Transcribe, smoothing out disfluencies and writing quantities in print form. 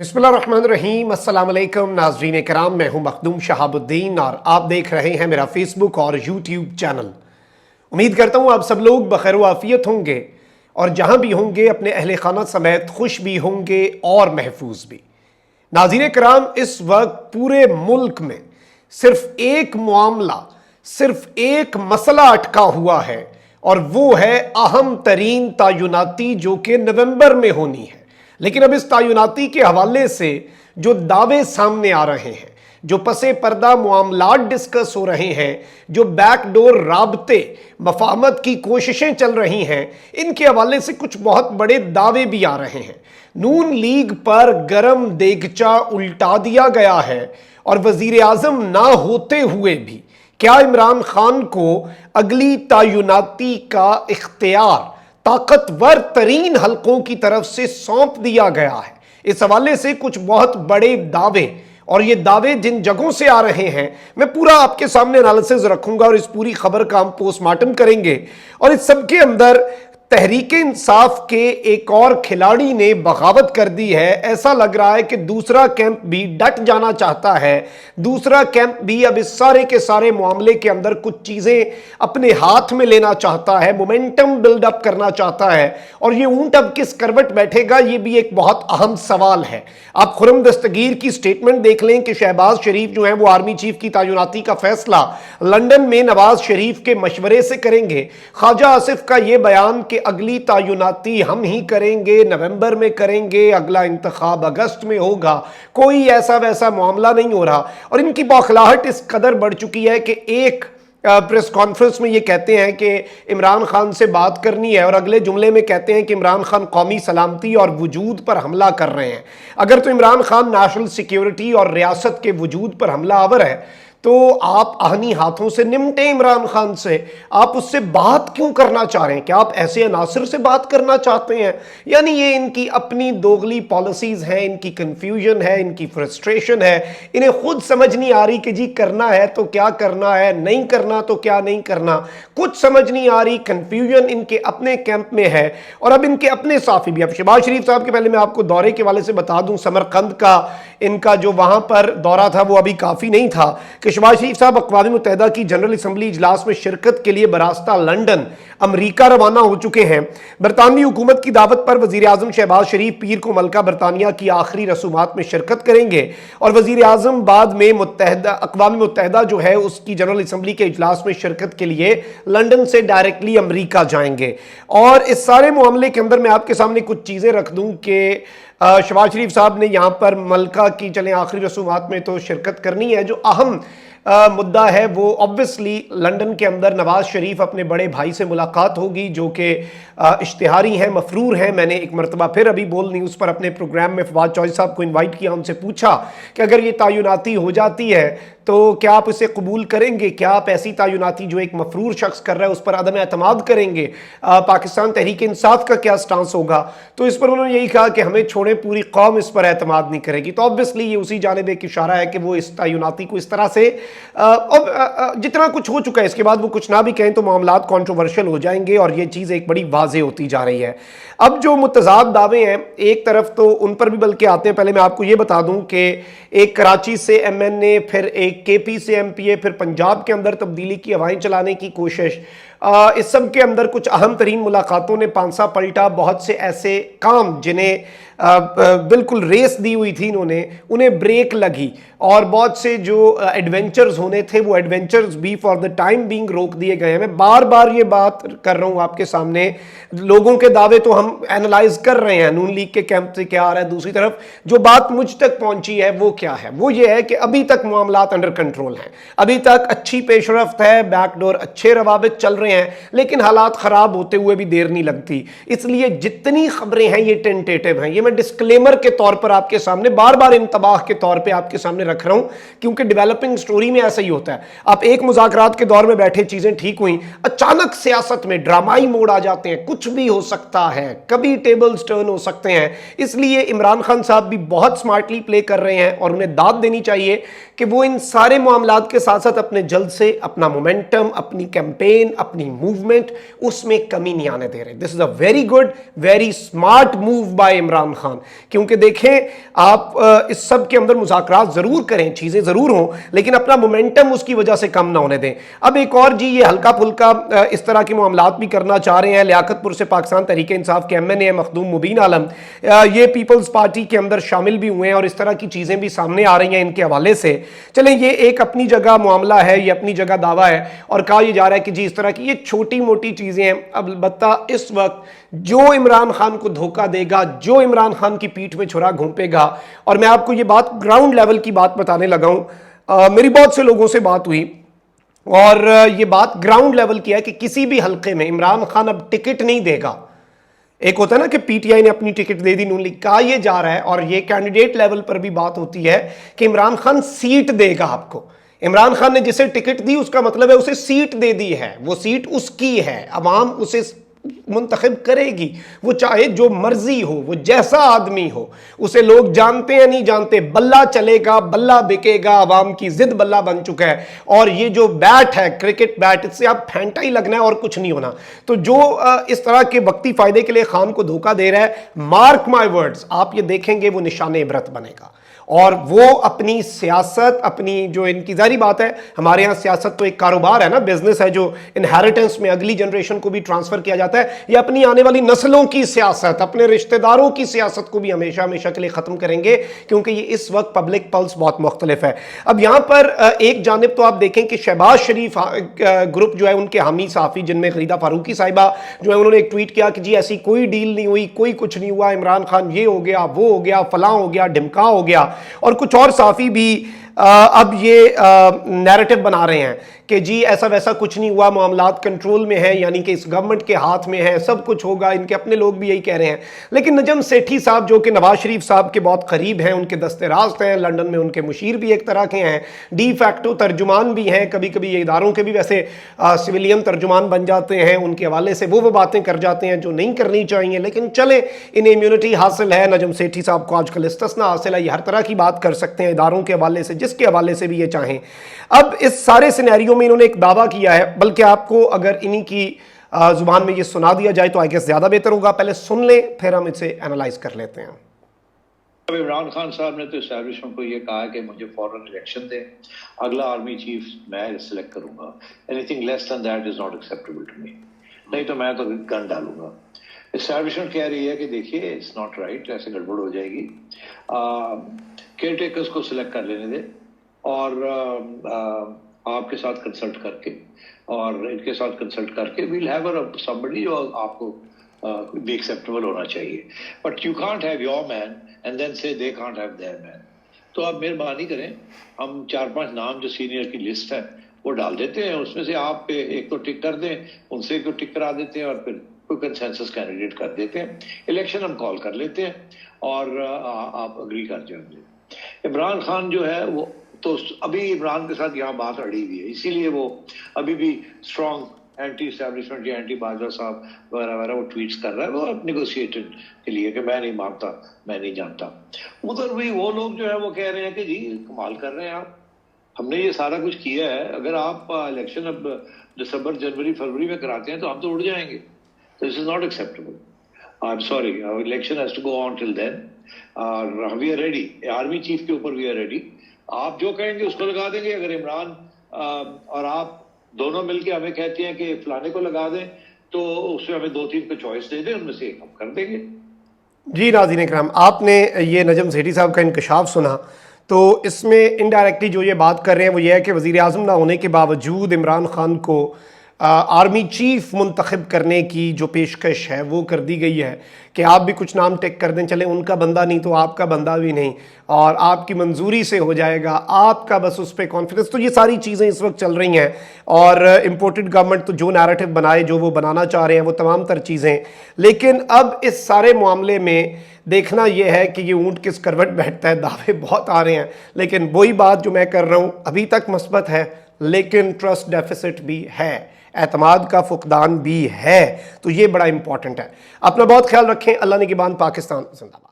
बिस्मिल्लाहिर्रहमानिर्रहीम। अस्सलाम वालेकुम नाज़रीन कराम, मैं हूं मखदूम शहाबुद्दीन और आप देख रहे हैं मेरा फेसबुक और यूट्यूब चैनल। उम्मीद करता हूं आप सब लोग बखैर व आफियत होंगे और जहां भी होंगे अपने अहले खाना समेत खुश भी होंगे और महफूज भी। नाज़रीन कराम, इस वक्त पूरे मुल्क में सिर्फ एक मामला, सिर्फ एक मसला अटका हुआ है और वो है अहम तरीन तयनाती जो कि नवंबर में होनी है। लेकिन अब इस तयनाती के हवाले से जो दावे सामने आ रहे हैं, जो पसे पर्दा मामलात डिस्कस हो रहे हैं, जो बैकडोर राबते मफाहमत की कोशिशें चल रही हैं, इनके हवाले से कुछ बहुत बड़े दावे भी आ रहे हैं। नून लीग पर गरम देगचा उल्टा दिया गया है और वजीर आजम ना होते हुए भी क्या इमरान खान को अगली तयनाती का इख्तियार ताकतवर तरीन हलकों की तरफ से सौंप दिया गया है। इस हवाले से कुछ बहुत बड़े दावे, और ये दावे जिन जगहों से आ रहे हैं मैं पूरा आपके सामने एनालिसिस रखूंगा और इस पूरी खबर का हम पोस्टमार्टम करेंगे। और इस सब के अंदर तहरीक इंसाफ के एक और खिलाड़ी ने बगावत कर दी है। ऐसा लग रहा है कि दूसरा कैंप भी डट जाना चाहता है, दूसरा कैंप भी अब इस सारे के सारे मामले के अंदर कुछ चीजें अपने हाथ में लेना चाहता है, मोमेंटम बिल्डअप करना चाहता है। और ये ऊंट अब किस करवट बैठेगा, ये भी एक बहुत अहम सवाल है। आप खुरम दस्तगीर की स्टेटमेंट देख लें कि शहबाज शरीफ जो है वो आर्मी चीफ की तयनाती का फैसला लंदन में नवाज शरीफ के मशवरे से करेंगे। ख्वाजा आसिफ का यह बयान कि अगली तयनाती हम ही करेंगे, नवंबर में करेंगे, अगला इंतखाब अगस्त में होगा, कोई ऐसा वैसा मामला नहीं हो रहा। और इनकी बौखलाहट इस कदर बढ़ चुकी है कि एक प्रेस कॉन्फ्रेंस में ये कहते हैं कि इमरान खान से बात करनी है और अगले जुमले में कहते हैं कि इमरान खान कौमी सलामती और वजूद पर हमला कर रहे हैं। अगर तो इमरान खान नेशनल सिक्योरिटी और रियासत के वजूद पर हमला आवर है तो आप आहनी हाथों से निमटे इमरान खान से। आप उससे बात क्यों करना चाह रहे हैं? क्या आप ऐसे अनासर से बात करना चाहते हैं? यानी ये इनकी अपनी दोगली पॉलिसीज हैं, इनकी कंफ्यूजन है, इनकी फ्रस्ट्रेशन है। इन्हें खुद समझ नहीं आ रही कि जी करना है तो क्या करना है, नहीं करना तो क्या नहीं करना, कुछ समझ नहीं आ रही। कंफ्यूजन इनके अपने कैंप में है और अब इनके अपने साफी भी। अब शहबाज शरीफ साहब के पहले मैं आपको दौरे के वाले से बता दूं, समरकंद का इनका जो वहां पर दौरा था वो अभी काफी नहीं था कि शहबाज शरीफ साहब अक़वाम मुत्तहिदा की जनरल असम्बली इजलास में शिरकत के लिए बरास्ता लंदन अमरीका रवाना हो चुके हैं। बरतानवी हुकूमत की दावत पर वजीर आजम शहबाज शरीफ पीर को मलका बरतानिया की आखिरी रसूमात में शिरकत करेंगे और वजीर आजम बाद में अक़वाम मुत्तहिदा जो है उसकी जनरल असम्बली के इजलास में शिरकत के लिए लंदन से डायरेक्टली अमरीका जाएंगे। और इस सारे मामले के अंदर मैं आपके सामने कुछ चीज़ें रख दूं कि शहबाज शरीफ साहब ने यहाँ पर मलका की चलें आखिरी रसूमात में तो शिरकत करनी है। जो अहम मुद्दा है वो ऑब्वियसली लंदन के अंदर नवाज शरीफ अपने बड़े भाई से मुलाकात होगी जो कि इश्तिहारी हैं, मफरूर हैं। मैंने एक मरतबा फिर अभी बोल न्यूज़ पर अपने प्रोग्राम में फवाद चौधरी साहब को इनवाइट किया, उनसे पूछा कि अगर ये तयनाती हो जाती है तो क्या आप इसे कबूल करेंगे? क्या आप ऐसी तयनाती जो एक मफरूर शख्स कर रहा है उस पर अदम एतमाद करेंगे? पाकिस्तान तहरीक इंसाफ का क्या स्टांस होगा? तो इस पर उन्होंने यही कहा कि हमें छोड़े, पूरी कौम इस पर एतमाद नहीं करेगी। तो ऑब्वियसली ये उसी जानिब एक इशारा है कि वो इस तयनाती को इस तरह से जितना कुछ हो चुका है इसके बाद वो कुछ ना भी कहें तो मामलात कॉन्ट्रोवर्शियल हो जाएंगे और ये चीज़ एक बड़ी वाज़ेह होती जा रही है। अब जो मुतज़ाद दावे हैं एक तरफ तो उन पर भी बल्कि आते हैं। पहले मैं आपको ये बता दूं कि एक कराची से MNA, फिर एक KP से MPA, फिर पंजाब के अंदर तब्दीली की हवाएं चलाने की कोशिश, इस सब के अंदर कुछ अहम तरीन मुलाकातों ने पांसा पलटा। बहुत से ऐसे काम जिन्हें बिल्कुल रेस दी हुई थी इन्होंने, उन्हें ब्रेक लगी और बहुत से जो एडवेंचर्स होने थे वो एडवेंचर्स भी फॉर द टाइम बीइंग रोक दिए गए हैं। मैं बार बार ये बात कर रहा हूँ आपके सामने। लोगों के दावे तो हम एनालाइज कर रहे हैं, नून लीग के कैंप से क्या आ रहा है, दूसरी तरफ जो बात मुझ तक पहुंची है वो क्या है? वो ये है कि अभी तक मामलात अंडर कंट्रोल हैं, अभी तक अच्छी पेशरफ्त है, बैकडोर अच्छे रवाबित चल रहे हैं, लेकिन हालात खराब होते हुए भी देर नहीं लगती। इसलिए जितनी खबरें हैं ये टेंटेटिव हैं। ये मैं डिस्क्लेमर के तौर पर आपके सामने बार बार इंतबाह के तौर पे आपके सामने रख रहा हूं क्योंकि डेवलपिंग स्टोरी में ऐसा ही होता है। आप एक मुज़ाकरात के दौर में बैठे, चीजें ठीक हुई, अचानक सियासत में ड्रामाई मोड़ आ जाते हैं, कुछ भी हो सकता है, कभी टेबल्स टर्न हो सकते हैं। इसलिए इमरान खान साहब भी बहुत स्मार्टली प्ले कर रहे हैं और उन्हें दाद देनी चाहिए कि वो इन सारे मामलात के साथ साथ अपने जल्द से अपना मोमेंटम, अपनी कैंपेन, अपनी मूवमेंट, उसमें कमी नहीं आने दे रहे। This is a very good, very smart move by Imran Khan. کیونکہ دیکھیں آپ اس سب کے اندر مذاکرات ضرور کریں, چیزیں ضرور ہوں, لیکن اپنا مومنٹم اس کی وجہ سے کم نہ ہونے دیں. اب ایک اور جی, یہ ہلکا پھلکا اس طرح کے معاملات بھی کرنا چاہ رہے ہیں. لیاقت پور سے پاکستان تحریک انصاف کے ایم این اے مخدوم مبین عالم, یہ پیپلز پارٹی کے اندر شامل بھی ہوئے ہیں اور اس طرح کی چیزیں بھی سامنے آ رہی ہیں ان کے حوالے سے. چلیں یہ ایک اپنی جگہ معاملہ ہے, یہ اپنی جگہ دعویٰ ہے, اور کہا یہ جا رہا ہے کہ جی اس طرح کی یہ چھوٹی موٹی چیزیں ہیں. اب البتہ اس وقت جو عمران خان کو دھوکہ دے گا, جو عمران خان کی پیٹھ میں چھرا گھونپے گا, اور میں آپ کو یہ بات گراؤنڈ لیول کی بات بتانے لگا ہوں, میری بہت سے لوگوں سے بات ہوئی اور یہ بات گراؤنڈ لیول کی ہے کہ کسی بھی حلقے میں عمران خان اب ٹکٹ نہیں دے گا. ایک ہوتا ہے نا کہ پی ٹی آئی نے اپنی ٹکٹ دے دی, نون لیگ, کہا یہ جا رہا ہے اور یہ کینڈیڈیٹ لیول پر بھی بات ہوتی ہے کہ عمران خان سیٹ دے گا آپ کو. عمران خان نے جسے ٹکٹ دی اس کا مطلب ہے اسے سیٹ دے دی ہے, وہ سیٹ اس کی ہے, عوام اسے منتخب کرے گی, وہ چاہے جو مرضی ہو, وہ جیسا آدمی ہو, اسے لوگ جانتے ہیں نہیں جانتے, بلہ چلے گا, بلہ بکے گا, عوام کی ضد بلہ بن چکا ہے. اور یہ جو بیٹ ہے, کرکٹ بیٹ, اس سے اب پھینٹا ہی لگنا ہے اور کچھ نہیں ہونا. تو جو اس طرح کے وقتی فائدے کے لیے خان کو دھوکہ دے رہا ہے, مارک مائی ورڈز, آپ یہ دیکھیں گے وہ نشان عبرت بنے گا. اور وہ اپنی سیاست, اپنی جو ان کی ظاہری بات ہے, ہمارے ہاں سیاست تو ایک کاروبار ہے نا, بزنس ہے جو انہیریٹنس میں اگلی جنریشن کو بھی ٹرانسفر کیا جاتا ہے, یہ اپنی آنے والی نسلوں کی سیاست, اپنے رشتہ داروں کی سیاست کو بھی ہمیشہ ہمیشہ کے لیے ختم کریں گے, کیونکہ یہ اس وقت پبلک پلس بہت مختلف ہے. اب یہاں پر ایک جانب تو آپ دیکھیں کہ شہباز شریف گروپ جو ہے, ان کے حامی صحافی جن میں غریدہ فاروقی صاحبہ جو ہے, انہوں نے ایک ٹویٹ کیا کہ جی ایسی کوئی ڈیل نہیں ہوئی, کوئی کچھ نہیں ہوا, عمران خان یہ ہو گیا, وہ ہو گیا, فلاں ہو گیا, ڈھمکا ہو گیا. اور کچھ اور صحافی بھی اب یہ نیریٹو بنا رہے ہیں کہ جی ایسا ویسا کچھ نہیں ہوا, معاملات کنٹرول میں ہیں, یعنی کہ اس گورنمنٹ کے ہاتھ میں ہے, سب کچھ ہوگا. ان کے اپنے لوگ بھی یہی کہہ رہے ہیں. لیکن نجم سیٹھی صاحب جو کہ نواز شریف صاحب کے بہت قریب ہیں, ان کے دست راست ہیں, لنڈن میں ان کے مشیر بھی ایک طرح کے ہیں, ڈی فیکٹو ترجمان بھی ہیں, کبھی کبھی یہ اداروں کے بھی ویسے سویلین ترجمان بن جاتے ہیں, ان کے حوالے سے وہ باتیں کر جاتے ہیں جو نہیں کرنی چاہیے. لیکن چلیں, انہیں امیونٹی حاصل ہے. نجم سیٹھی صاحب کو آج کل استثنا حاصل ہے, یہ ہر طرح کی بات کر سکتے ہیں اداروں کے حوالے سے, جس کے حوالے سے بھی یہ چاہیں. اب اس سارے سینیریو میں انہوں نے ایک دعویٰ کیا ہے, بلکہ آپ کو اگر انہی کی زبان میں یہ سنا دیا جائے تو آئی گیس زیادہ بہتر ہوگا. پہلے سن لیں, پھر ہم اسے انالائز کر لیتے ہیں. عمران خان صاحب نے تو اسٹیبلشمنٹ کو یہ کہا کہ مجھے فوراً الیکشن دیں, اگلا آرمی چیف میں سلیکٹ کروں گا, anything less than that is not acceptable to me, نہیں تو میں تو گن ڈالوں گا. اسٹیبلشمنٹ کہہ رہی ہے کہ دیکھیے اٹس ناٹ رائٹ, ایسے گڑبڑ ہو جائے گی, کیئر ٹیکرز کو سلیکٹ کر لینے دیں, اور آپ کے ساتھ کنسلٹ کر کے, اور ان کے ساتھ کنسلٹ کر کے ویل ہیو somebody جو آپ کو بھی ایکسیپٹیبل ہونا چاہیے. But you can't have your man and then say they can't have their man. تو آپ مہربانی کریں, ہم 4-5 نام جو سینئر کی لسٹ ہے وہ ڈال دیتے ہیں, اس میں سے آپ ایک تو ٹک کر دیں, ان سے ایک تو ٹک کرا دیتے ہیں, اور پھر کوئی کنسنسس کینڈیڈیٹ کر دیتے ہیں, الیکشن ہم کال کر لیتے ہیں, اور آپ اگری کر جائیں گے. عمران خان جو ہے وہ تو ابھی عمران کے ساتھ یہاں بات اڑی ہوئی ہے, اسی لیے وہ ابھی بھی اسٹرانگ اینٹی اسٹیبلشمنٹ یا اینٹی باجوہ صاحب وغیرہ وغیرہ وہ ٹویٹس کر رہا ہے, وہ نیگوشیٹڈ کے لیے کہ میں نہیں مانگتا, میں نہیں جانتا. ادھر بھی وہ لوگ جو ہے وہ کہہ رہے ہیں کہ جی کمال کر رہے ہیں آپ, ہم نے یہ سارا کچھ کیا ہے, اگر آپ الیکشن اب دسمبر جنوری فروری میں کراتے ہیں تو ہم تو اڑ جائیں گے. This is not acceptable. I'm sorry, election has to go on till then, اور we are ready, army chief کے اوپر وی آر ریڈی. آپ جو کہیں گے اس کو لگا دیں گے. اگر عمران اور آپ دونوں مل کے ہمیں کہتے ہیں کہ فلانے کو لگا دیں تو اس میں ہمیں 2-3 کو چوائس دے دیں, ان میں سے ایک ہم کر دیں گے. جی ناظرین کرام, آپ نے یہ نجم سیٹھی صاحب کا انکشاف سنا, تو اس میں انڈائریکٹلی جو یہ بات کر رہے ہیں وہ یہ ہے کہ وزیر اعظم نہ ہونے کے باوجود عمران خان کو آرمی چیف منتخب کرنے کی جو پیشکش ہے وہ کر دی گئی ہے کہ آپ بھی کچھ نام ٹیک کر دیں, چلیں ان کا بندہ نہیں تو آپ کا بندہ بھی نہیں, اور آپ کی منظوری سے ہو جائے گا, آپ کا بس اس پہ کانفیڈنس. تو یہ ساری چیزیں اس وقت چل رہی ہیں, اور امپورٹڈ گورنمنٹ تو جو نیریٹو بنائے, جو وہ بنانا چاہ رہے ہیں وہ تمام تر چیزیں. لیکن اب اس سارے معاملے میں دیکھنا یہ ہے کہ یہ اونٹ کس کروٹ بیٹھتا ہے. دعوے بہت آ رہے ہیں, لیکن وہی بات جو میں کر رہا ہوں, ابھی تک مثبت ہے لیکن ٹرسٹ ڈیفیسٹ بھی ہے, اعتماد کا فقدان بھی ہے. تو یہ بڑا امپورٹنٹ ہے. اپنا بہت خیال رکھیں. اللہ نگہبان. پاکستان زندہ باد.